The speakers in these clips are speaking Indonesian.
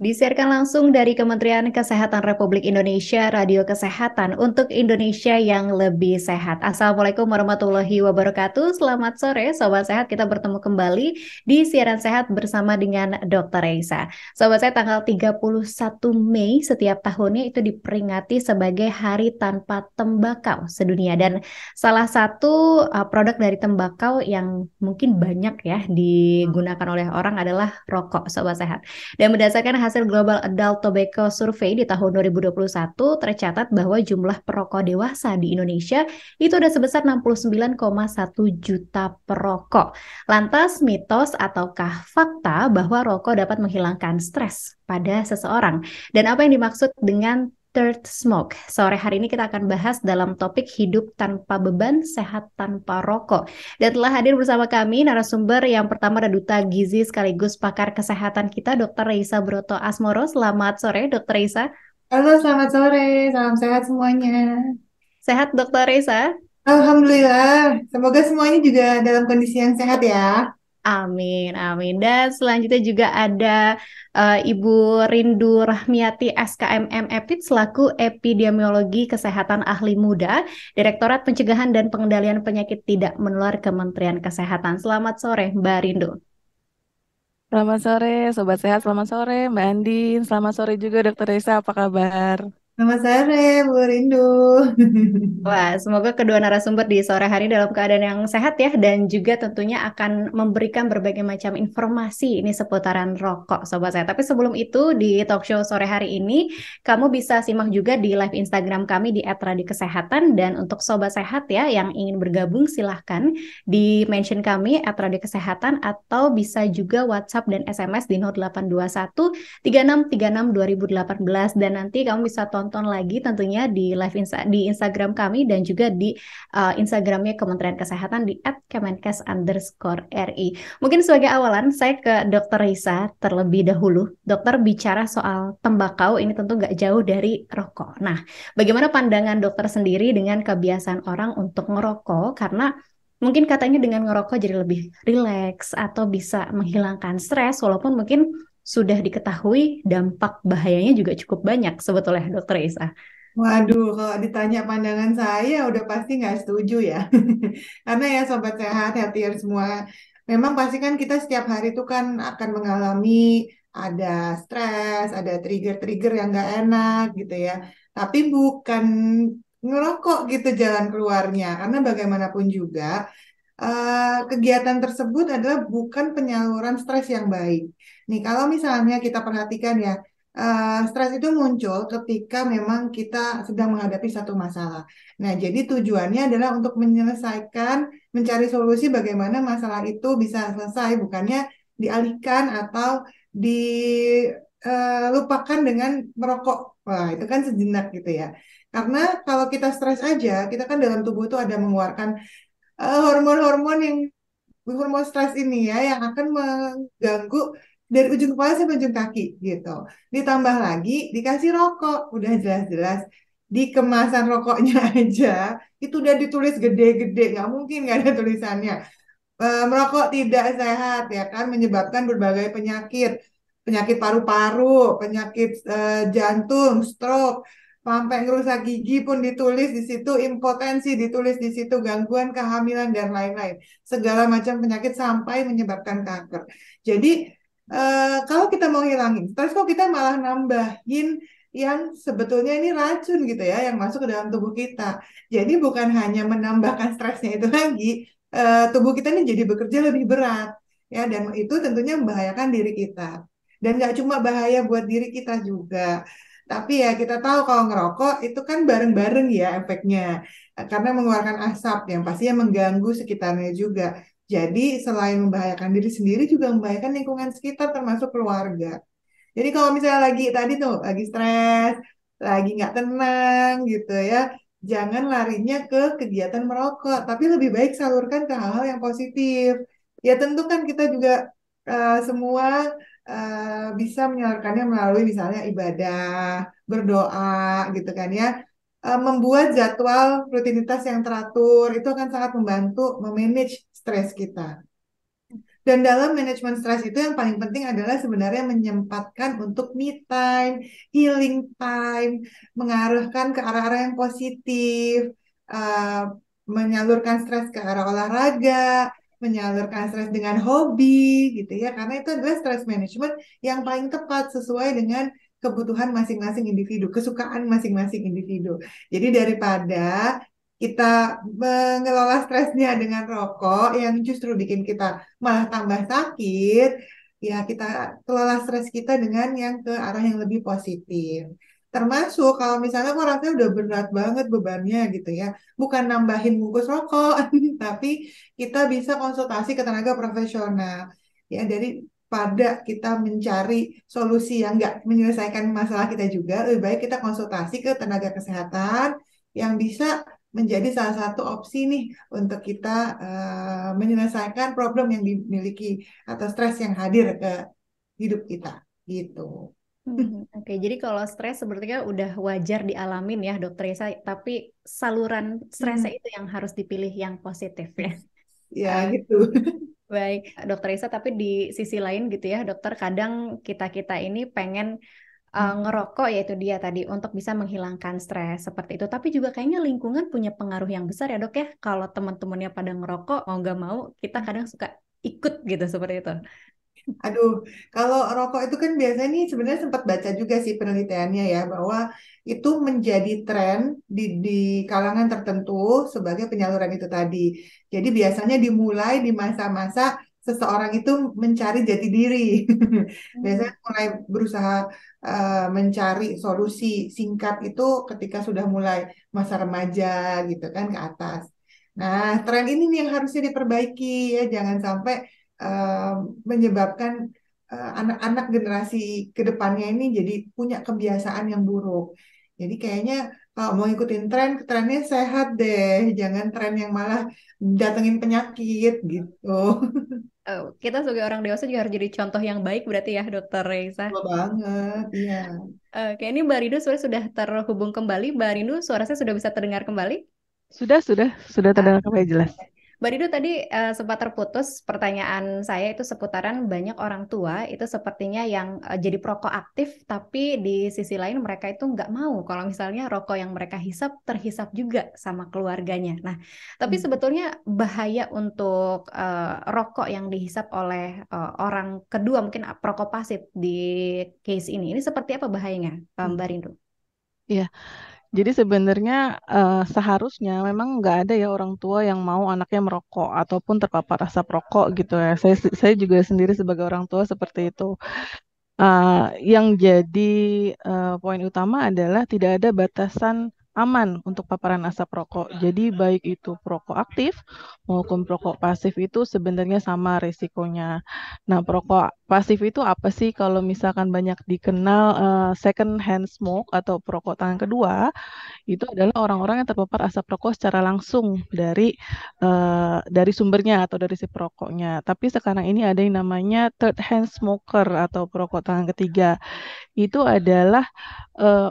Disiarkan langsung dari Kementerian Kesehatan Republik Indonesia, Radio Kesehatan untuk Indonesia yang lebih sehat. Assalamualaikum warahmatullahi wabarakatuh. Selamat sore, Sobat Sehat. Kita bertemu kembali di Siaran Sehat bersama dengan Dr. Reisa. Sobat Sehat, tanggal 31 Mei setiap tahunnya itu diperingati sebagai Hari Tanpa Tembakau sedunia. Dan salah satu produk dari tembakau yang mungkin banyak ya digunakan oleh orang adalah rokok, Sobat Sehat. Dan berdasarkan hasil Global Adult Tobacco Survey di tahun 2021, tercatat bahwa jumlah perokok dewasa di Indonesia itu ada sebesar 69,1 juta perokok. Lantas, mitos ataukah fakta bahwa rokok dapat menghilangkan stres pada seseorang? Dan apa yang dimaksud dengan Third Smoke? Sore hari ini kita akan bahas dalam topik hidup tanpa beban, sehat tanpa rokok. Dan telah hadir bersama kami narasumber yang pertama ada Duta Gizi sekaligus pakar kesehatan kita, Dr. Reisa Broto Asmoro. Selamat sore, Dr. Reisa. Halo, selamat sore. Salam sehat semuanya. Sehat, Dr. Reisa? Alhamdulillah. Semoga semuanya juga dalam kondisi yang sehat ya. Amin, amin. Dan selanjutnya juga ada Ibu Rindu Rahmiati SKMM EPID selaku Epidemiologi Kesehatan Ahli Muda, Direktorat Pencegahan dan Pengendalian Penyakit Tidak Menular Kementerian Kesehatan. Selamat sore, Mbak Rindu. Selamat sore, Sobat Sehat. Selamat sore, Mbak Andin. Selamat sore juga, Dokter Reza. Apa kabar? Selamat sore, Bu Rindu. Wah, semoga kedua narasumber di sore hari dalam keadaan yang sehat ya, dan juga tentunya akan memberikan berbagai macam informasi ini seputaran rokok, Sobat saya. Tapi sebelum itu, di talk show sore hari ini, kamu bisa simak juga di live Instagram kami di @radiokesehatan. Dan untuk Sobat Sehat ya, yang ingin bergabung silahkan di mention kami @radiokesehatan, atau bisa juga WhatsApp dan SMS di 0821 3636 2018. Dan nanti kamu bisa tonton lagi tentunya di di Instagram kami dan juga di Instagramnya Kementerian Kesehatan di @kemenkes_ri. Mungkin sebagai awalan saya ke Dr. Risa terlebih dahulu. Dokter bicara soal tembakau ini tentu nggak jauh dari rokok. Nah, bagaimana pandangan dokter sendiri dengan kebiasaan orang untuk ngerokok? Karena mungkin katanya dengan ngerokok jadi lebih rileks atau bisa menghilangkan stres, walaupun mungkin sudah diketahui dampak bahayanya juga cukup banyak sebetulnya, Dokter Isa. Waduh, kalau ditanya pandangan saya udah pasti nggak setuju ya. Karena ya Sobat Sehat, healthier semua. Memang pasti kan kita setiap hari itu kan akan mengalami ada stres, ada trigger-trigger yang nggak enak gitu ya. Tapi bukan ngerokok gitu jalan keluarnya. Karena bagaimanapun juga kegiatan tersebut adalah bukan penyaluran stres yang baik. Nih, kalau misalnya kita perhatikan ya, stres itu muncul ketika memang kita sedang menghadapi satu masalah. Nah, jadi tujuannya adalah untuk menyelesaikan, mencari solusi bagaimana masalah itu bisa selesai, bukannya dialihkan atau dilupakan dengan merokok. Wah, itu kan sejenak gitu ya. Karena kalau kita stres aja, kita kan dalam tubuh itu ada mengeluarkan hormon-hormon yang hormon stres ini ya yang akan mengganggu dari ujung kepala sampai ujung kaki gitu. Ditambah lagi dikasih rokok, udah jelas-jelas di kemasan rokoknya aja itu udah ditulis gede-gede, nggak mungkin nggak ada tulisannya. Merokok tidak sehat ya kan, menyebabkan berbagai penyakit, penyakit paru-paru, penyakit jantung, stroke, sampai ngerusak gigi pun ditulis di situ, impotensi ditulis di situ, gangguan kehamilan dan lain-lain, segala macam penyakit sampai menyebabkan kanker. Jadi kalau kita mau hilangin stres, kok kita malah nambahin yang sebetulnya ini racun gitu ya, yang masuk ke dalam tubuh kita. Jadi bukan hanya menambahkan stresnya itu lagi, tubuh kita ini jadi bekerja lebih berat ya, dan itu tentunya membahayakan diri kita, dan nggak cuma bahaya buat diri kita juga, tapi ya kita tahu kalau ngerokok itu kan bareng-bareng ya efeknya. Karena mengeluarkan asap yang pastinya mengganggu sekitarnya juga, jadi selain membahayakan diri sendiri juga membahayakan lingkungan sekitar termasuk keluarga. Jadi kalau misalnya lagi tadi tuh lagi stres, lagi nggak tenang gitu ya, jangan larinya ke kegiatan merokok, tapi lebih baik salurkan ke hal-hal yang positif. Ya tentu kan kita juga semua bisa menyalurkannya melalui misalnya ibadah, berdoa gitu kan ya. Membuat jadwal rutinitas yang teratur itu akan sangat membantu memanage stres kita. Dan dalam manajemen stres itu yang paling penting adalah sebenarnya menyempatkan untuk me time, healing time, mengarahkan ke arah-arah yang positif, eh, menyalurkan stres ke arah olahraga, menyalurkan stres dengan hobi, gitu ya. Karena itu adalah stress management yang paling tepat sesuai dengan kebutuhan masing-masing individu, kesukaan masing-masing individu. Jadi daripada kita mengelola stresnya dengan rokok yang justru bikin kita malah tambah sakit, ya kita kelola stres kita dengan yang ke arah yang lebih positif. Termasuk kalau misalnya orangnya udah berat banget bebannya gitu ya, bukan nambahin bungkus rokok, tapi kita bisa konsultasi ke tenaga profesional. Ya, daripada kita mencari solusi yang nggak menyelesaikan masalah kita juga, lebih baik kita konsultasi ke tenaga kesehatan yang bisa menjadi salah satu opsi nih untuk kita menyelesaikan problem yang dimiliki atau stres yang hadir ke hidup kita gitu. Oke, jadi kalau stres sepertinya udah wajar dialamin ya, Dokter Isa, tapi saluran stresnya Hmm, itu yang harus dipilih yang positif ya. ya Eh, gitu. Baik, Dokter Isa, tapi di sisi lain gitu ya, dokter, kadang kita-kita ini pengen ngerokok, yaitu dia tadi untuk bisa menghilangkan stres seperti itu. Tapi juga kayaknya lingkungan punya pengaruh yang besar ya, Dok ya. Kalau teman-temannya pada ngerokok, mau nggak mau kita kadang suka ikut gitu seperti itu. Aduh, kalau rokok itu kan biasanya nih sebenarnya sempat baca juga sih penelitiannya ya bahwa itu menjadi tren di kalangan tertentu sebagai penyaluran itu tadi. Jadi biasanya dimulai di masa-masa seseorang itu mencari jati diri. Hmm. Biasanya mulai berusaha mencari solusi singkat itu ketika sudah mulai masa remaja gitu kan ke atas. Nah, tren ini nih yang harusnya diperbaiki ya, jangan sampai eh, menyebabkan anak-anak generasi ke depannya ini jadi punya kebiasaan yang buruk. Jadi kayaknya kalau mau ngikutin tren, trennya sehat deh, jangan tren yang malah datengin penyakit gitu. Kita sebagai orang dewasa juga harus jadi contoh yang baik berarti ya, Dokter Reza. Betul banget, iya. Oke, ini Mbak Rindu sudah terhubung kembali. Mbak Rindu, suara saya sudah bisa terdengar kembali? Sudah terdengar kembali jelas. Mbak Dido tadi sempat terputus pertanyaan saya itu seputaran banyak orang tua itu sepertinya yang jadi perokok aktif, tapi di sisi lain mereka itu nggak mau kalau misalnya rokok yang mereka hisap terhisap juga sama keluarganya. Nah, tapi sebetulnya bahaya untuk rokok yang dihisap oleh orang kedua, mungkin perokok pasif di case ini seperti apa bahayanya, Mbak Rindu? Iya, jadi sebenarnya seharusnya memang nggak ada ya orang tua yang mau anaknya merokok ataupun terpapar asap rokok gitu ya. Saya juga sendiri sebagai orang tua seperti itu. Yang jadi poin utama adalah tidak ada batasan aman untuk paparan asap rokok. Jadi baik itu perokok aktif maupun perokok pasif itu sebenarnya sama risikonya. Nah, perokok pasif itu apa sih? Kalau misalkan banyak dikenal second hand smoke atau perokok tangan kedua, itu adalah orang-orang yang terpapar asap rokok secara langsung dari sumbernya atau dari si perokoknya. Tapi sekarang ini ada yang namanya third hand smoker atau perokok tangan ketiga. Itu adalah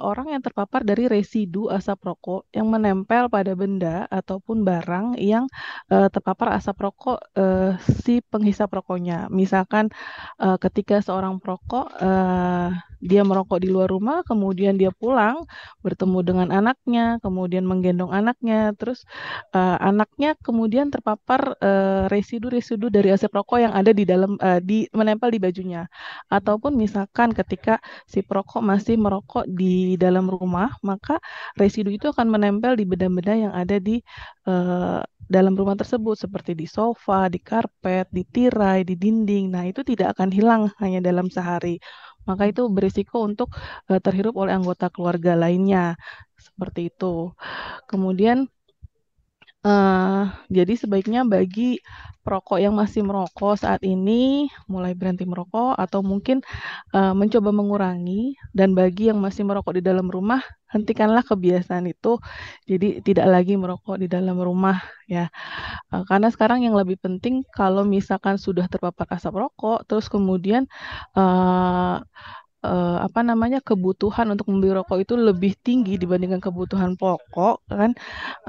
orang yang terpapar dari residu asap rokok yang menempel pada benda ataupun barang yang terpapar asap rokok si penghisap rokoknya. Misalkan ketika seorang perokok dia merokok di luar rumah, kemudian dia pulang bertemu dengan anaknya, kemudian menggendong anaknya, terus anaknya kemudian terpapar residu-residu dari asap rokok yang ada di dalam menempel di bajunya. Ataupun misalkan ketika si perokok masih merokok di dalam rumah, maka residu itu akan menempel di benda-benda yang ada di dalam rumah tersebut, seperti di sofa, di karpet, di tirai, di dinding. Nah, itu tidak akan hilang hanya dalam sehari. Maka itu berisiko untuk terhirup oleh anggota keluarga lainnya. Seperti itu. Kemudian Eh, jadi sebaiknya bagi perokok yang masih merokok saat ini mulai berhenti merokok atau mungkin mencoba mengurangi, dan bagi yang masih merokok di dalam rumah hentikanlah kebiasaan itu. Jadi tidak lagi merokok di dalam rumah ya. Karena sekarang yang lebih penting kalau misalkan sudah terpapar asap rokok terus kemudian eh, apa namanya kebutuhan untuk membeli rokok itu lebih tinggi dibandingkan kebutuhan pokok kan.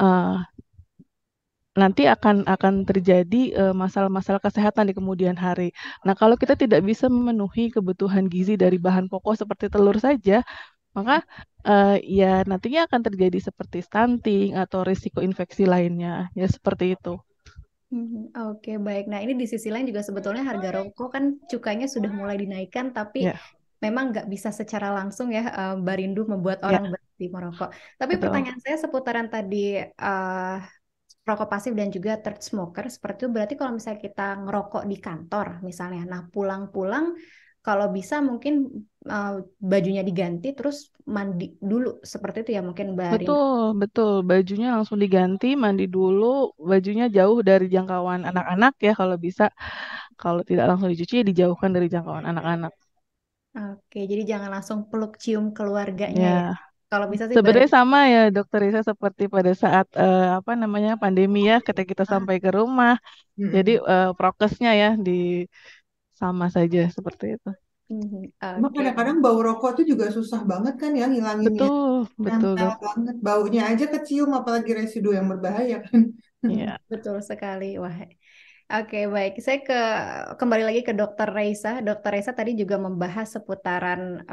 eh, nanti akan terjadi masalah-masalah kesehatan di kemudian hari. Nah, kalau kita tidak bisa memenuhi kebutuhan gizi dari bahan pokok seperti telur saja, maka ya nantinya akan terjadi seperti stunting atau risiko infeksi lainnya. Ya seperti itu. Oke, baik. Nah, ini di sisi lain juga sebetulnya harga rokok kan cukanya sudah mulai dinaikkan, tapi Ya, memang nggak bisa secara langsung ya, Barindu membuat ya, orang berhenti merokok. Tapi betul. pertanyaan saya seputaran tadi eh, rokok pasif dan juga third smoker, seperti itu berarti kalau misalnya kita ngerokok di kantor misalnya, nah pulang-pulang kalau bisa mungkin eh, bajunya diganti terus mandi dulu seperti itu ya mungkin Barindu. Betul, betul. Bajunya langsung diganti, mandi dulu, bajunya jauh dari jangkauan anak-anak ya kalau bisa. Kalau tidak langsung dicuci, ya dijauhkan dari jangkauan anak-anak. Oke, jadi jangan langsung peluk cium keluarganya ya. Ya, Kalau bisa sih sebenarnya sama ya Dokter Risa seperti pada saat apa namanya pandemi ya, ketika kita sampai ke rumah. Jadi Mm-mm. prokesnya ya di sama saja seperti itu. Cuma Oke. kadang-kadang bau rokok tuh juga susah banget kan ya ngilanginnya. Betul, betul Nempel dok. banget, baunya aja kecium apalagi residu yang berbahaya kan. Iya. Betul sekali. Wah. Oke, baik. Saya kembali lagi ke Dokter Reisa. Dokter Reisa tadi juga membahas seputaran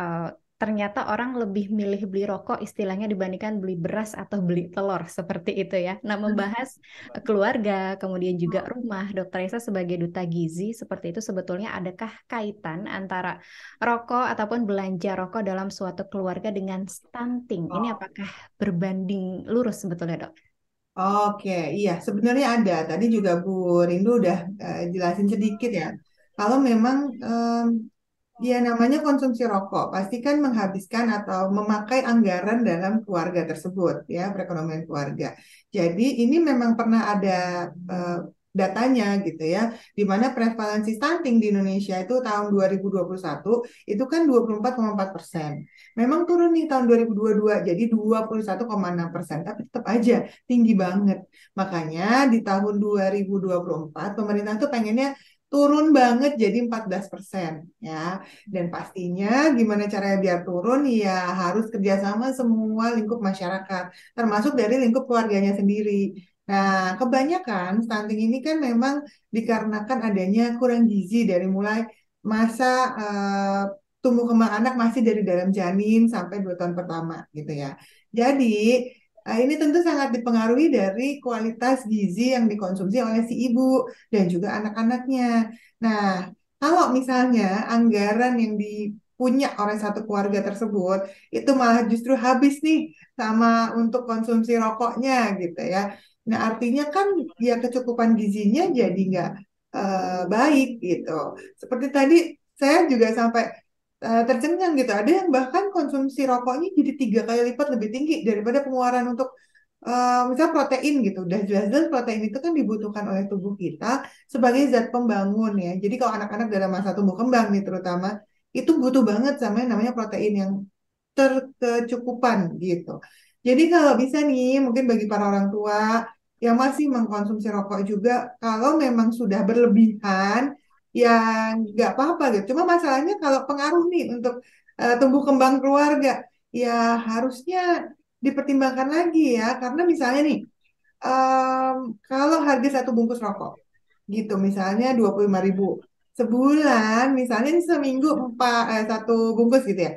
ternyata orang lebih milih beli rokok istilahnya dibandingkan beli beras atau beli telur seperti itu ya. Nah, membahas keluarga, kemudian juga rumah. Dokter Reisa sebagai duta gizi seperti itu sebetulnya adakah kaitan antara rokok ataupun belanja rokok dalam suatu keluarga dengan stunting? Ini apakah berbanding lurus sebetulnya, Dok? Oke, iya sebenarnya ada. Tadi juga Bu Rindu udah jelasin sedikit ya. Kalau memang ya namanya konsumsi rokok pasti kan menghabiskan atau memakai anggaran dalam keluarga tersebut ya, perekonomian keluarga. Jadi ini memang pernah ada eh, datanya gitu ya, di mana prevalensi stunting di Indonesia itu tahun 2021 itu kan 24,4%. Memang turun nih tahun 2022 jadi 21,6%, tapi tetap aja tinggi banget. Makanya di tahun 2024 pemerintah tuh pengennya turun banget jadi 14% ya. Dan pastinya gimana caranya biar turun ya harus kerjasama semua lingkup masyarakat, termasuk dari lingkup keluarganya sendiri. Nah, kebanyakan stunting ini kan memang dikarenakan adanya kurang gizi dari mulai masa tumbuh kembang anak masih dari dalam janin sampai 2 tahun pertama gitu ya. Jadi ini tentu sangat dipengaruhi dari kualitas gizi yang dikonsumsi oleh si ibu dan juga anak-anaknya. Nah, kalau misalnya anggaran yang dipunya oleh satu keluarga tersebut itu malah justru habis nih sama untuk konsumsi rokoknya gitu ya. Nah, artinya kan ya kecukupan gizinya jadi nggak baik gitu. Seperti tadi saya juga sampai tercengang gitu. Ada yang bahkan konsumsi rokoknya jadi 3 kali lipat lebih tinggi daripada pengeluaran untuk misal protein gitu. Udah jelas-jelas protein itu kan dibutuhkan oleh tubuh kita sebagai zat pembangun ya. Jadi kalau anak-anak dalam masa tumbuh kembang nih terutama itu butuh banget sama yang namanya protein yang terkecukupan gitu. Jadi kalau bisa nih mungkin bagi para orang tua yang masih mengkonsumsi rokok juga kalau memang sudah berlebihan ya nggak apa-apa gitu. Cuma masalahnya kalau pengaruh nih untuk tumbuh kembang keluarga ya harusnya dipertimbangkan lagi ya karena misalnya nih em, kalau harga satu bungkus rokok gitu misalnya 25.000 sebulan misalnya ini seminggu satu bungkus gitu ya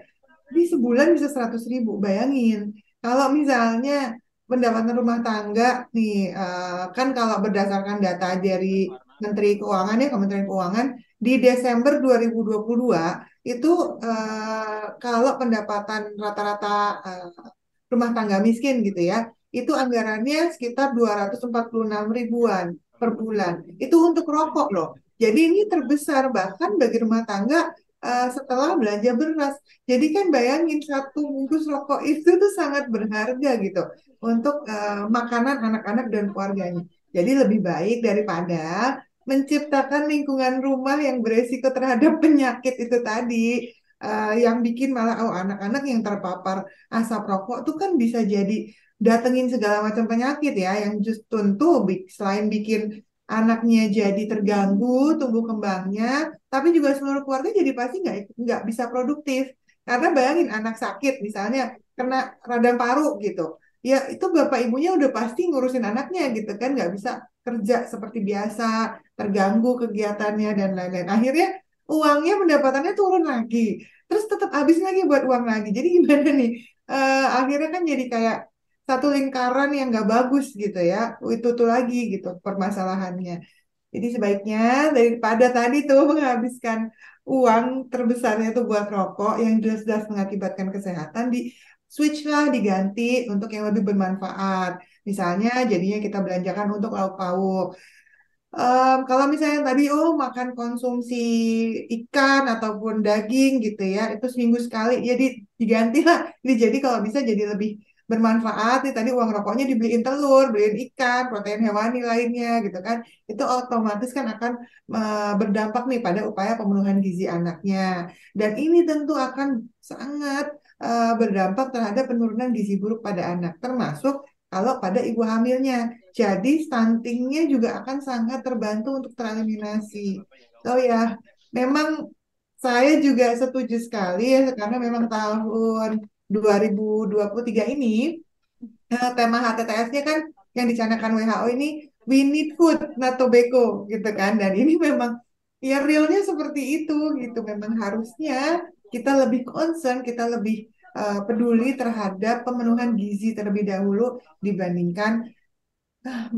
di sebulan bisa 100.000 bayangin kalau misalnya pendapatan rumah tangga nih kan kalau berdasarkan data dari Menteri Keuangan ya Kementerian Keuangan di Desember 2022 itu kalau pendapatan rata-rata rumah tangga miskin gitu ya, itu anggarannya sekitar 246 ribuan per bulan. Itu untuk rokok loh. Jadi ini terbesar bahkan bagi rumah tangga setelah belanja beras. Jadi kan bayangin satu bungkus rokok itu tuh sangat berharga gitu untuk makanan anak-anak dan keluarganya. Jadi lebih baik daripada menciptakan lingkungan rumah yang beresiko terhadap penyakit itu tadi, yang bikin malah oh anak-anak yang terpapar asap rokok tuh kan bisa jadi datengin segala macam penyakit ya yang just tentu selain bikin anaknya jadi terganggu tumbuh kembangnya tapi juga seluruh keluarga jadi pasti nggak bisa produktif karena bayangin anak sakit misalnya kena radang paru gitu ya itu bapak ibunya udah pasti ngurusin anaknya gitu kan, nggak bisa kerja seperti biasa, terganggu kegiatannya dan lain-lain. Akhirnya uangnya, pendapatannya turun lagi, terus tetap habis lagi buat uang lagi. Jadi gimana nih? Akhirnya kan jadi kayak satu lingkaran yang nggak bagus gitu ya. Itu tuh lagi gitu permasalahannya. Jadi sebaiknya daripada tadi tuh menghabiskan uang terbesarnya tuh buat rokok yang jelas-jelas mengakibatkan kesehatan, di switch lah, diganti untuk yang lebih bermanfaat. Misalnya jadinya kita belanjakan untuk lauk pauk. Kalau misalnya tadi makan konsumsi ikan ataupun daging gitu ya, itu seminggu sekali, jadi diganti lah. Jadi kalau bisa jadi lebih bermanfaat nih, tadi uang rokoknya dibeliin telur, beliin ikan, protein hewani lainnya gitu kan. Itu otomatis kan akan berdampak nih pada upaya pemenuhan gizi anaknya. Dan ini tentu akan sangat berdampak terhadap penurunan gizi buruk pada anak, termasuk kalau pada ibu hamilnya. Jadi stuntingnya juga akan sangat terbantu untuk tereliminasi. So ya, memang saya juga setuju sekali ya, karena memang tahun 2023 ini tema HTTS-nya kan yang dicanangkan WHO ini, we need food, not tobacco gitu kan. Dan ini memang ya realnya seperti itu gitu. Memang harusnya kita lebih concern, kita lebih peduli terhadap pemenuhan gizi terlebih dahulu dibandingkan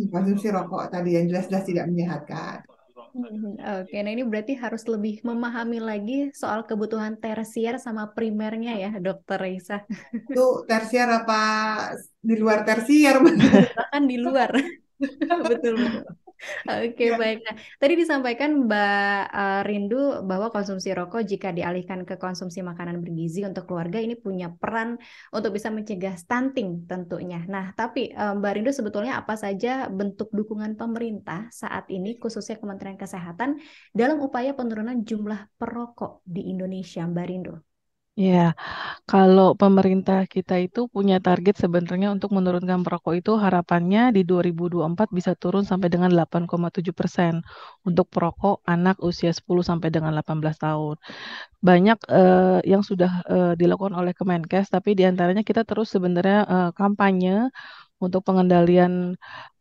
konsumsi rokok tadi yang jelas-jelas tidak menyehatkan. Oke, nah ini berarti harus lebih memahami lagi soal kebutuhan tersier sama primernya ya, Dokter Reisa. Itu tersier apa di luar tersier? Bahkan di luar. Betul, betul. Oke, Ya, baik. Nah, tadi disampaikan Mbak Rindu bahwa konsumsi rokok jika dialihkan ke konsumsi makanan bergizi untuk keluarga ini punya peran untuk bisa mencegah stunting tentunya. Nah, tapi Mbak Rindu sebetulnya apa saja bentuk dukungan pemerintah saat ini khususnya Kementerian Kesehatan dalam upaya penurunan jumlah perokok di Indonesia, Mbak Rindu? Ya, kalau pemerintah kita itu punya target sebenarnya untuk menurunkan perokok itu harapannya di 2024 bisa turun sampai dengan 8,7% untuk perokok anak usia 10 sampai dengan 18 tahun. Banyak yang sudah dilakukan oleh Kemenkes, tapi diantaranya kita terus sebenarnya kampanye untuk pengendalian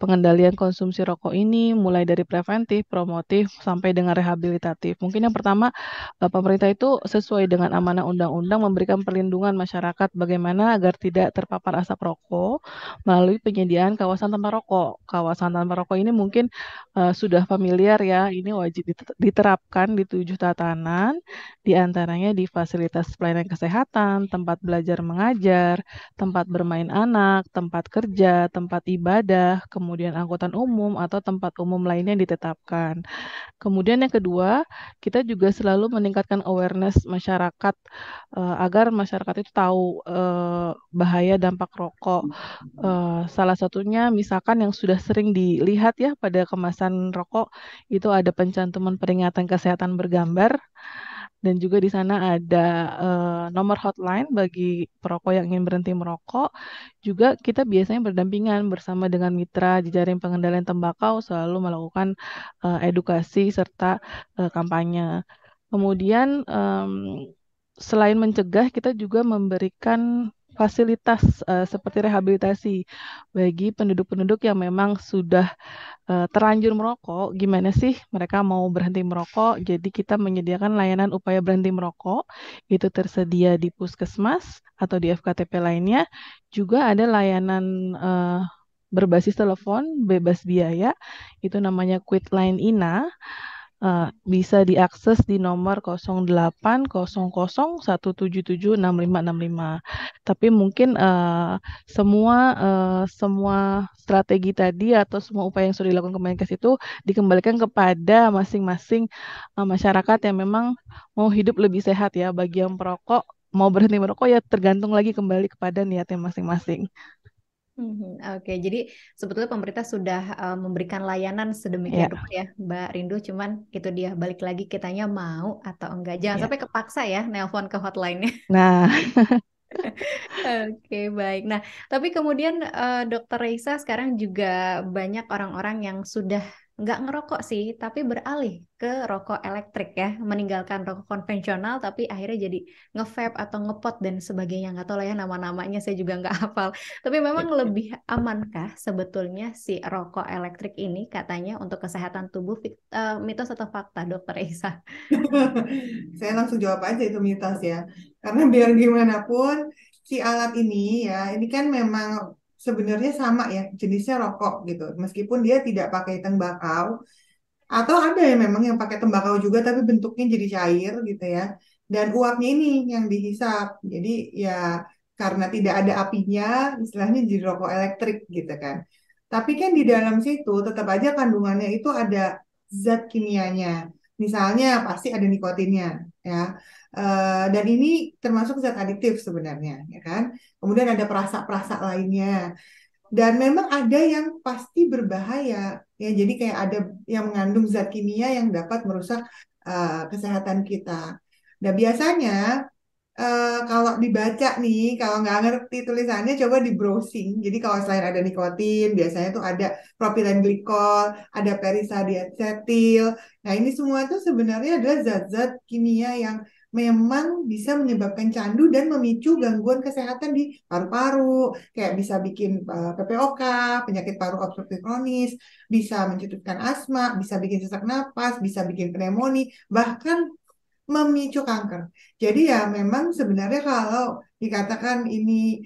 pengendalian konsumsi rokok ini mulai dari preventif, promotif sampai dengan rehabilitatif. Mungkin yang pertama pemerintah itu sesuai dengan amanah undang-undang memberikan perlindungan masyarakat bagaimana agar tidak terpapar asap rokok melalui penyediaan kawasan tanpa rokok. Kawasan tanpa rokok ini mungkin sudah familiar ya, ini wajib diterapkan di 7 tatanan, di antaranya di fasilitas pelayanan kesehatan, tempat belajar mengajar, tempat bermain anak, tempat kerja, tempat ibadah, kemudian angkutan umum atau tempat umum lainnya yang ditetapkan. Kemudian yang kedua, kita juga selalu meningkatkan awareness masyarakat agar masyarakat itu tahu bahaya dampak rokok. Salah satunya misalkan yang sudah sering dilihat ya pada kemasan rokok itu ada pencantuman peringatan kesehatan bergambar dan juga di sana ada nomor hotline bagi perokok yang ingin berhenti merokok. Juga kita biasanya berdampingan bersama dengan mitra jejaring pengendalian tembakau selalu melakukan edukasi serta kampanye. Kemudian selain mencegah, kita juga memberikan fasilitas seperti rehabilitasi bagi penduduk-penduduk yang memang sudah terlanjur merokok, gimana sih mereka mau berhenti merokok? Jadi kita menyediakan layanan upaya berhenti merokok, itu tersedia di puskesmas atau di FKTP lainnya. Juga ada layanan berbasis telepon bebas biaya, itu namanya Quitline Ina. Bisa diakses di nomor 0800 177 6565. Tapi mungkin semua strategi tadi atau semua upaya yang sudah dilakukan Kemenkes itu dikembalikan kepada masing-masing masyarakat yang memang mau hidup lebih sehat ya. Bagi yang perokok mau berhenti merokok ya tergantung lagi kembali kepada niatnya masing-masing. Oke, jadi sebetulnya pemerintah sudah memberikan layanan sedemikian Ya, rupa ya, Mbak Rindu. Cuman itu dia balik lagi kitanya mau atau enggak. Jangan ya. sampai kepaksa ya nelpon ke hotline-nya. Nah, Oke, baik. Nah, tapi kemudian Dokter Reisa sekarang juga banyak orang-orang yang sudah nggak ngerokok sih, tapi beralih ke rokok elektrik ya, meninggalkan rokok konvensional, tapi akhirnya jadi nge-vape atau ngepot dan sebagainya. Nggak tahu lah ya nama-namanya, saya juga nggak hafal. Tapi memang lebih amankah sebetulnya si rokok elektrik ini katanya untuk kesehatan tubuh, mitos atau fakta, Dokter Isa? Saya langsung jawab aja itu mitos ya. Karena biar gimana pun si alat ini ya, ini kan memang sebenarnya sama ya, jenisnya rokok gitu. Meskipun dia tidak pakai tembakau, atau ada yang memang yang pakai tembakau juga tapi bentuknya jadi cair gitu ya. Dan uapnya ini yang dihisap. Jadi ya karena tidak ada apinya, istilahnya jadi rokok elektrik gitu kan. Tapi kan di dalam situ tetap aja kandungannya itu ada zat kimianya. Misalnya pasti ada nikotinnya ya. Dan ini termasuk zat adiktif sebenarnya ya kan. Kemudian ada perasa-perasa lainnya. Dan memang ada yang pasti berbahaya, ya. Jadi kayak ada yang mengandung zat kimia yang dapat merusak kesehatan kita. Nah, biasanya kalau dibaca nih, kalau nggak ngerti tulisannya, coba di browsing. Jadi kalau selain ada nikotin, biasanya tuh ada propilen glikol, ada perisadiacetil. Nah, ini semua itu sebenarnya adalah zat-zat kimia yang memang bisa menyebabkan candu dan memicu gangguan kesehatan di paru-paru. Kayak bisa bikin PPOK, penyakit paru obstruktif kronis, bisa menciptakan asma, bisa bikin sesak napas, bisa bikin pneumonia, bahkan memicu kanker. Jadi ya memang sebenarnya kalau dikatakan ini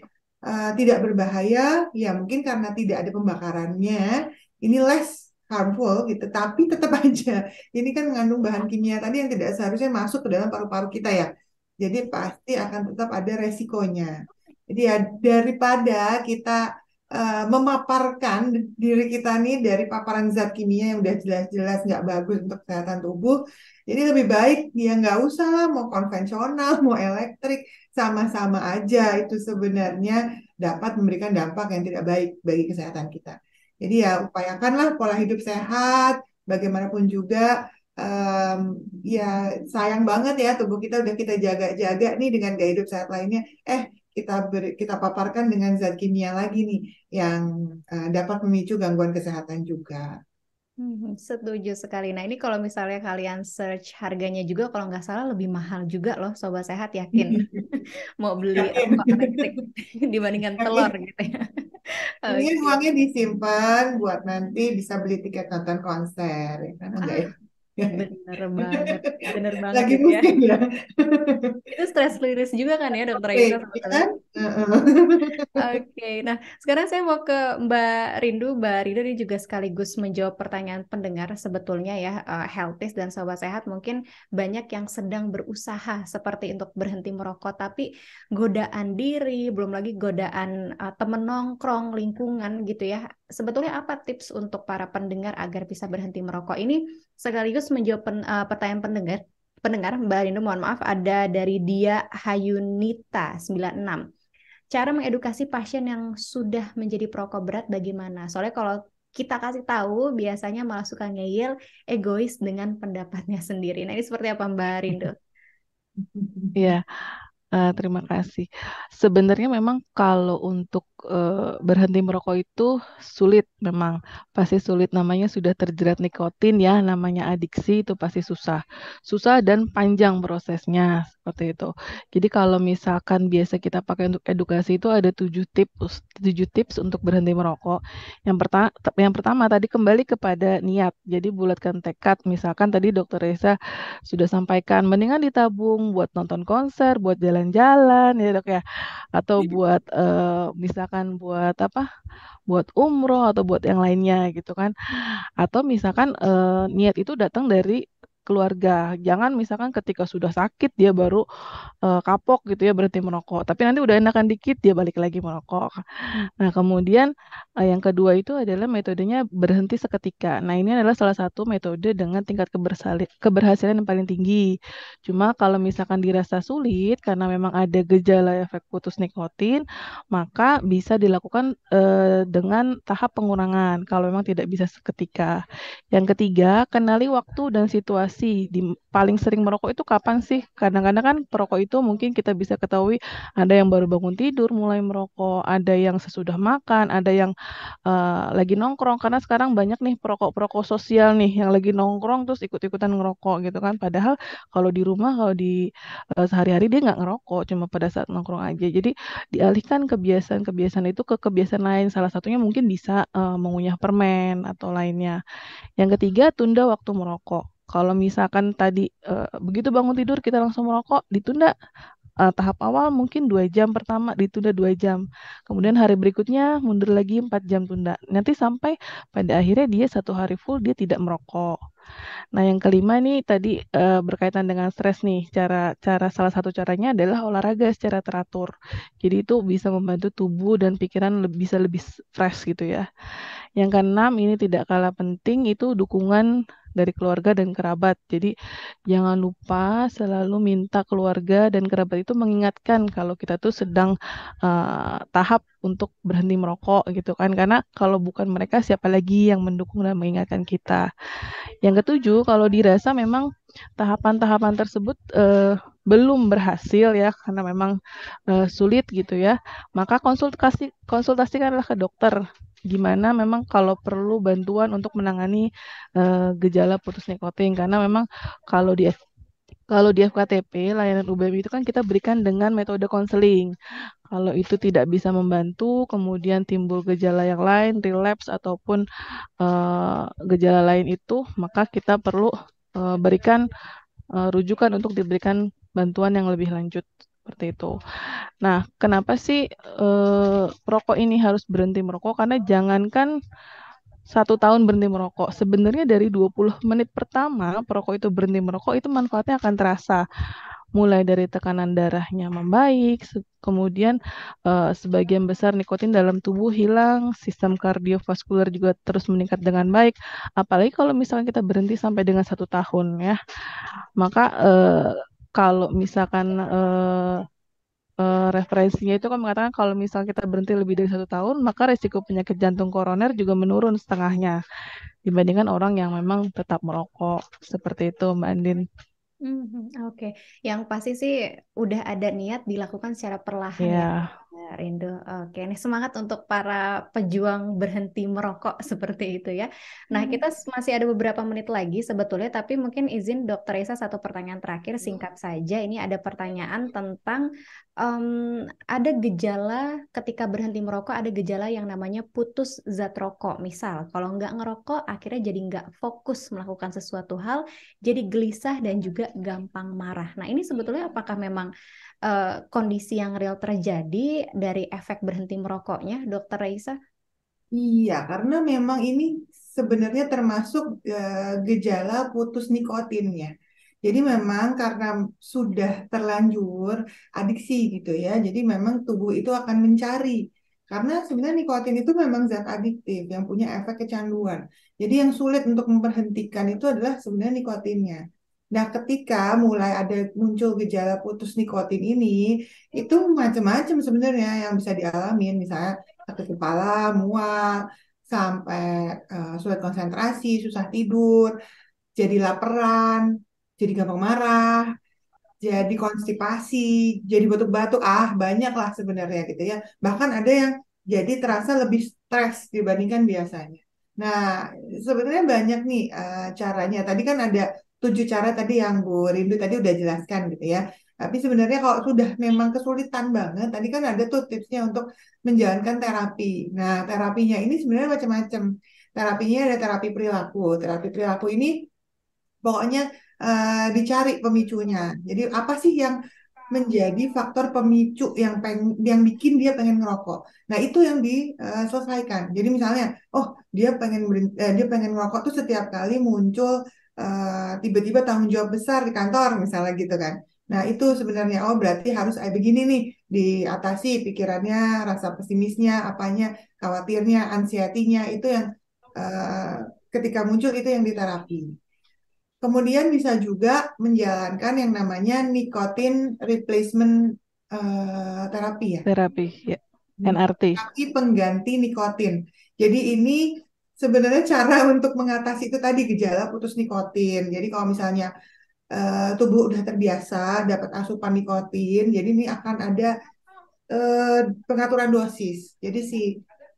tidak berbahaya, ya mungkin karena tidak ada pembakarannya, ini less harmful gitu. Tapi tetap aja ini kan mengandung bahan kimia tadi yang tidak seharusnya masuk ke dalam paru-paru kita ya. Jadi pasti akan tetap ada resikonya. Jadi ya daripada kita memaparkan diri kita nih dari paparan zat kimia yang udah jelas-jelas nggak bagus untuk kesehatan tubuh, jadi lebih baik dia nggak usah lah mau konvensional, mau elektrik, sama-sama aja itu sebenarnya dapat memberikan dampak yang tidak baik bagi kesehatan kita. Jadi ya upayakanlah pola hidup sehat, bagaimanapun juga em, ya sayang banget ya tubuh kita udah kita jaga-jaga nih dengan gaya hidup sehat lainnya. Kita paparkan dengan zat kimia lagi nih yang dapat memicu gangguan kesehatan juga. Setuju sekali. Nah, ini kalau misalnya kalian search harganya juga, kalau nggak salah lebih mahal juga loh, Sobat Sehat, yakin mau beli Yakin, rokok elektrik dibandingkan telur yakin. gitu ya. Mungkin Oke. uangnya disimpan buat nanti bisa beli tiket nonton konser, ya kan? Enggak Ah, ya? bener banget. Bener banget Lagi itu ya. musim ya. Itu stress release juga kan ya, Dokter Oke, Aisa ya sebetulnya. kan? Heeh. Oke, nah sekarang saya mau ke Mbak Rindu. Mbak Rindu ini juga sekaligus menjawab pertanyaan pendengar sebetulnya ya, Healthies dan Sobat Sehat mungkin banyak yang sedang berusaha seperti untuk berhenti merokok, tapi godaan diri, belum lagi godaan temen nongkrong, lingkungan gitu ya. Sebetulnya apa tips untuk para pendengar agar bisa berhenti merokok? Ini sekaligus menjawab pertanyaan pendengar, Mbak Rindu, mohon maaf, ada dari Dia Hayunita 96. Cara mengedukasi pasien yang sudah menjadi perokok berat bagaimana? Soalnya kalau kita kasih tahu biasanya malah suka ngeyel, egois dengan pendapatnya sendiri. Nah, ini seperti apa Mbak Rindu? Iya, terima kasih. Sebenarnya memang kalau untuk berhenti merokok itu sulit, memang pasti sulit. Namanya sudah terjerat nikotin ya, namanya adiksi itu pasti susah, susah dan panjang prosesnya seperti itu. Jadi kalau misalkan biasa kita pakai untuk edukasi itu ada 7 tips untuk berhenti merokok. Yang pertama tadi kembali kepada niat. Jadi bulatkan tekad. Misalkan tadi Dokter Reza sudah sampaikan, mendingan ditabung buat nonton konser, buat jalan-jalan ya Dok ya, atau buat misalkan buat apa, buat umroh atau buat yang lainnya gitu kan. Atau misalkan niat itu datang dari keluarga. Jangan misalkan ketika sudah sakit dia baru kapok gitu ya berhenti merokok. Tapi nanti udah enakan dikit dia balik lagi merokok. Nah, kemudian yang kedua itu adalah metodenya berhenti seketika. Nah, ini adalah salah satu metode dengan tingkat keberhasilan yang paling tinggi. Cuma kalau misalkan dirasa sulit karena memang ada gejala efek putus nikotin, maka bisa dilakukan dengan tahap pengurangan kalau memang tidak bisa seketika. Yang ketiga, kenali waktu dan situasi situasi. Paling sering merokok itu kapan sih? Kadang-kadang kan perokok itu mungkin kita bisa ketahui ada yang baru bangun tidur mulai merokok, ada yang sesudah makan, ada yang lagi nongkrong. Karena sekarang banyak nih perokok-perokok sosial nih yang lagi nongkrong terus ikut-ikutan ngerokok gitu kan. Padahal kalau di rumah, kalau di sehari-hari dia nggak ngerokok, cuma pada saat nongkrong aja. Jadi dialihkan kebiasaan-kebiasaan itu ke kebiasaan lain. Salah satunya mungkin bisa mengunyah permen atau lainnya. Yang ketiga, tunda waktu merokok. Kalau misalkan tadi begitu bangun tidur kita langsung merokok, ditunda tahap awal mungkin 2 jam pertama ditunda 2 jam. Kemudian hari berikutnya mundur lagi 4 jam tunda. Nanti sampai pada akhirnya dia 1 hari full dia tidak merokok. Nah, yang kelima nih tadi berkaitan dengan stres nih. Cara salah satu caranya adalah olahraga secara teratur. Jadi itu bisa membantu tubuh dan pikiran bisa lebih fresh gitu ya. Yang keenam, ini tidak kalah penting, itu dukungan dari keluarga dan kerabat. Jadi jangan lupa selalu minta keluarga dan kerabat itu mengingatkan kalau kita tuh sedang tahap untuk berhenti merokok gitu kan. Karena kalau bukan mereka siapa lagi yang mendukung dan mengingatkan kita. Yang ketujuh, kalau dirasa memang tahapan-tahapan tersebut belum berhasil ya karena memang sulit gitu ya, maka konsultasikanlah ke dokter. Gimana memang kalau perlu bantuan untuk menangani gejala putus nikotin karena memang kalau di FKTP layanan UBM itu kan kita berikan dengan metode konseling. Kalau itu tidak bisa membantu, kemudian timbul gejala yang lain, relapse ataupun gejala lain itu, maka kita perlu berikan rujukan untuk diberikan bantuan yang lebih lanjut seperti itu. Nah, kenapa sih perokok ini harus berhenti merokok? Karena jangankan 1 tahun berhenti merokok, sebenarnya dari 20 menit pertama perokok itu berhenti merokok itu manfaatnya akan terasa. Mulai dari tekanan darahnya membaik, kemudian sebagian besar nikotin dalam tubuh hilang, sistem kardiovaskuler juga terus meningkat dengan baik. Apalagi kalau misalnya kita berhenti sampai dengan 1 tahun ya, maka kalau misalkan referensinya itu kan mengatakan kalau misalnya kita berhenti lebih dari 1 tahun, maka resiko penyakit jantung koroner juga menurun setengahnya dibandingkan orang yang memang tetap merokok. Seperti itu, Mbak Andin. Oke. Yang pasti sih udah ada niat dilakukan secara perlahan ya, Ya, Rindu. Oke, ini semangat untuk para pejuang berhenti merokok seperti itu ya. Nah, kita masih ada beberapa menit lagi sebetulnya, tapi mungkin izin Dokter Isa satu pertanyaan terakhir singkat saja. Ini ada pertanyaan tentang ada gejala ketika berhenti merokok, ada gejala yang namanya putus zat rokok. Misal, kalau nggak ngerokok, akhirnya jadi nggak fokus melakukan sesuatu hal, jadi gelisah dan juga gampang marah. Nah, ini sebetulnya apakah memang kondisi yang real terjadi dari efek berhenti merokoknya, Dokter Raisa? Iya, karena memang ini sebenarnya termasuk gejala putus nikotinnya. Jadi memang karena sudah terlanjur adiksi gitu ya, jadi memang tubuh itu akan mencari. Karena sebenarnya nikotin itu memang zat adiktif yang punya efek kecanduan. Jadi yang sulit untuk memberhentikan itu adalah sebenarnya nikotinnya. Nah, ketika mulai ada muncul gejala putus nikotin ini, itu macam-macam sebenarnya yang bisa dialamin. Misalnya sakit kepala, mual, sampai sulit konsentrasi, susah tidur, jadi laparan, jadi gampang marah, jadi konstipasi, jadi batuk-batuk, banyak lah sebenarnya gitu ya. Bahkan ada yang jadi terasa lebih stres dibandingkan biasanya. Nah, sebenarnya banyak nih caranya. Tadi kan ada 7 cara tadi yang Bu Rindu tadi udah jelaskan gitu ya. Tapi sebenarnya kalau sudah memang kesulitan banget, tadi kan ada tuh tipsnya untuk menjalankan terapi. Nah, terapinya ini sebenarnya macam-macam. Terapinya ada terapi perilaku. Terapi perilaku ini pokoknya dicari pemicunya. Jadi apa sih yang menjadi faktor pemicu yang bikin dia pengen ngerokok. Nah, itu yang diselesaikan. Jadi misalnya, oh dia pengen ngerokok tuh setiap kali muncul tiba-tiba tanggung jawab besar di kantor misalnya gitu kan. Nah, itu sebenarnya oh berarti harus begini nih diatasi pikirannya, rasa pesimisnya, apanya, khawatirnya, anxiety-nya itu yang eh, ketika muncul itu yang diterapi. Kemudian bisa juga menjalankan yang namanya nicotine replacement terapi ya. terapi ya. NRT. Terapi pengganti nikotin. Jadi ini sebenarnya cara untuk mengatasi itu tadi gejala putus nikotin. Jadi kalau misalnya tubuh udah terbiasa dapat asupan nikotin, jadi ini akan ada eh, pengaturan dosis. Jadi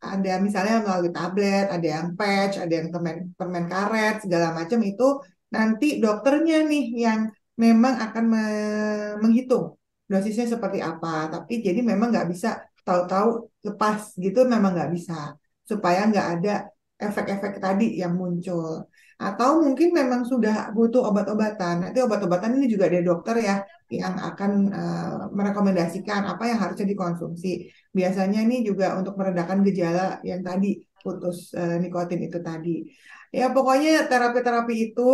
ada misalnya melalui tablet, ada yang patch, ada yang permen permen karet, segala macam itu nanti dokternya nih yang memang akan menghitung dosisnya seperti apa. Tapi jadi memang nggak bisa tahu-tahu lepas gitu, memang nggak bisa supaya nggak ada efek-efek tadi yang muncul. Atau mungkin memang sudah butuh obat-obatan. Nanti obat-obatan ini juga ada dokter ya yang akan merekomendasikan apa yang harusnya dikonsumsi. Biasanya ini juga untuk meredakan gejala yang tadi putus nikotin itu tadi. Ya pokoknya terapi-terapi itu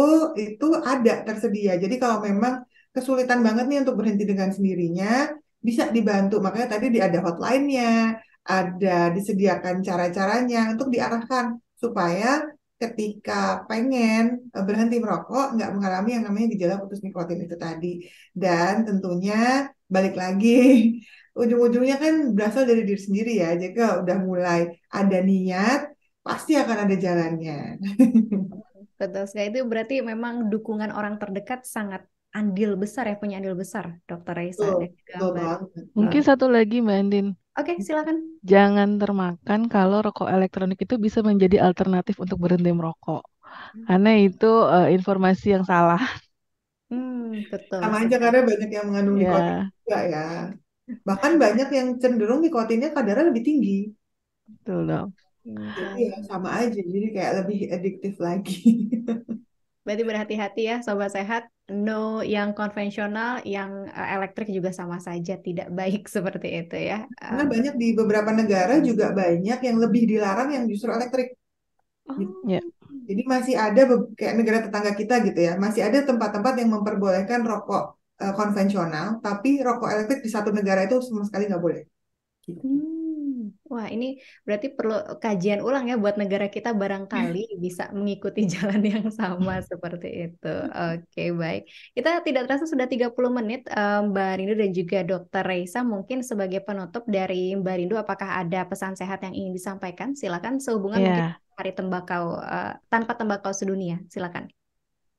ada tersedia. Jadi kalau memang kesulitan banget nih untuk berhenti dengan sendirinya, bisa dibantu. Makanya tadi ada hotline-nya, ada disediakan cara-caranya untuk diarahkan supaya ketika pengen berhenti merokok nggak mengalami yang namanya gejala putus nikotin itu tadi. Dan tentunya balik lagi ujung-ujungnya kan berasal dari diri sendiri ya. Jadi kalau udah mulai ada niat pasti akan ada jalannya. Betul sekali. Itu berarti memang dukungan orang terdekat sangat andil besar ya, punya andil besar, Dokter Raisa Betul, dan juga betul Mbak. banget. Mungkin satu lagi Mbak Andin, Oke, silakan. jangan termakan kalau rokok elektronik itu bisa menjadi alternatif untuk berhenti merokok. Karena itu informasi yang salah. Betul Sama aja sekali. karena banyak yang mengandung nikotin Ya, juga ya. Bahkan banyak yang cenderung nikotinnya kadarnya lebih tinggi. betul dong. Jadi ya Baik. sama aja, jadi kayak lebih adiktif lagi. Berarti berhati-hati ya, Sobat Sehat. No yang konvensional, yang elektrik juga sama saja tidak baik seperti itu ya. Karena banyak di beberapa negara juga banyak yang lebih dilarang yang justru elektrik. Gitu. Ya. Oh. Jadi masih ada kayak negara tetangga kita gitu ya, masih ada tempat-tempat yang memperbolehkan rokok konvensional, tapi rokok elektrik di satu negara itu sama sekali nggak boleh. Gitu. Wah, ini berarti perlu kajian ulang ya buat negara kita barangkali bisa mengikuti jalan yang sama seperti itu. Oke, baik. Kita tidak terasa sudah 30 menit, Mbak Rindu dan juga Dokter Reisa. Mungkin sebagai penutup dari Mbak Rindu, apakah ada pesan sehat yang ingin disampaikan? Silakan, sehubungan mungkin Ya. Hari Tembakau, tanpa tembakau sedunia. Silakan.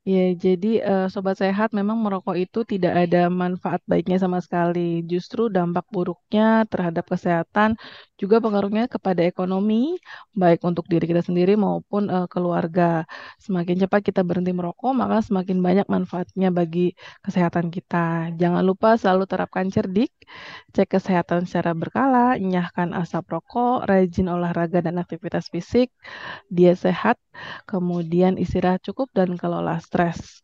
Ya, jadi sobat sehat memang merokok itu tidak ada manfaat baiknya sama sekali. Justru dampak buruknya terhadap kesehatan juga pengaruhnya kepada ekonomi, baik untuk diri kita sendiri maupun keluarga. Semakin cepat kita berhenti merokok, maka semakin banyak manfaatnya bagi kesehatan kita. Jangan lupa selalu terapkan cerdik, cek kesehatan secara berkala, enyahkan asap rokok, rajin olahraga dan aktivitas fisik, diet sehat, kemudian istirahat cukup dan kelola stres.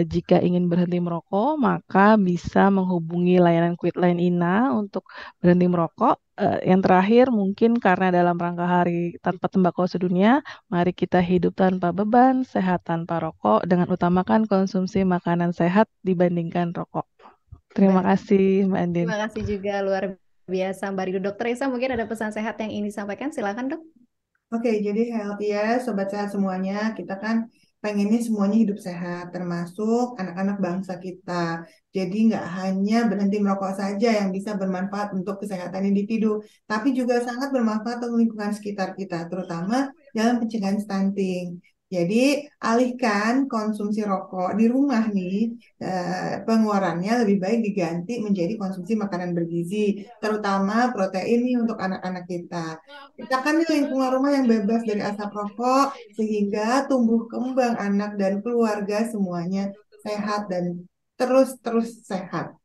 Jika ingin berhenti merokok, maka bisa menghubungi layanan Quitline INA untuk berhenti merokok. Yang terakhir, mungkin karena dalam rangka Hari Tanpa Tembakau Sedunia, mari kita hidup tanpa beban, sehat tanpa rokok, dengan utamakan konsumsi makanan sehat dibandingkan rokok. Terima Baik. kasih, Mbak Andin. Terima kasih juga luar biasa Mbak Rindu. Dokter Reisa, mungkin ada pesan sehat yang ingin disampaikan. Silakan, Dok. Oke, jadi healthy ya, sobat sehat semuanya. Kita kan pengennya semuanya hidup sehat, termasuk anak-anak bangsa kita. Jadi nggak hanya berhenti merokok saja yang bisa bermanfaat untuk kesehatan individu, tapi juga sangat bermanfaat untuk lingkungan sekitar kita, terutama dalam pencegahan stunting. Jadi alihkan konsumsi rokok di rumah nih, pengeluarannya lebih baik diganti menjadi konsumsi makanan bergizi, terutama protein nih untuk anak-anak kita. Ciptakan nih lingkungan rumah yang bebas dari asap rokok, sehingga tumbuh kembang anak dan keluarga semuanya sehat dan terus-terus sehat.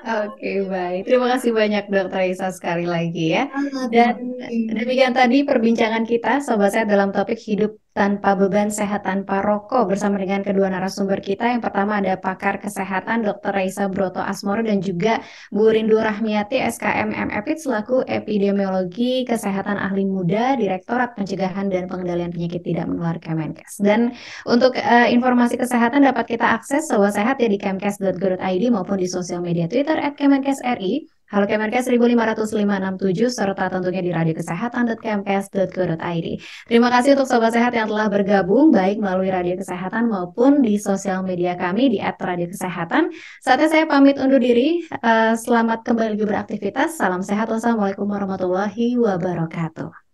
Oke, baik. Terima kasih banyak Dokter Isa sekali lagi ya. Terima Dan kasih. demikian tadi perbincangan kita, Sobat Sehat, dalam topik hidup tanpa beban, sehat tanpa rokok, bersama dengan kedua narasumber kita. Yang pertama ada pakar kesehatan Dokter Raisa Broto Asmoro dan juga Bu Rindu Rahmiati, SKM MFIT, selaku epidemiologi kesehatan ahli muda, Direktorat Pencegahan dan Pengendalian Penyakit Tidak Menular Kemenkes. Dan untuk informasi kesehatan dapat kita akses Sobat Sehat ya di kemkes.go.id maupun di sosial media Twitter @kemenkesri. Halo Kemenkes 1556567 serta tentunya di radiokesehatan.kemkes.go.id. Terima kasih untuk Sobat Sehat yang telah bergabung baik melalui Radio Kesehatan maupun di sosial media kami di @radiokesehatan. Saatnya saya pamit undur diri. Selamat kembali beraktivitas. Salam sehat. Wassalamualaikum warahmatullahi wabarakatuh.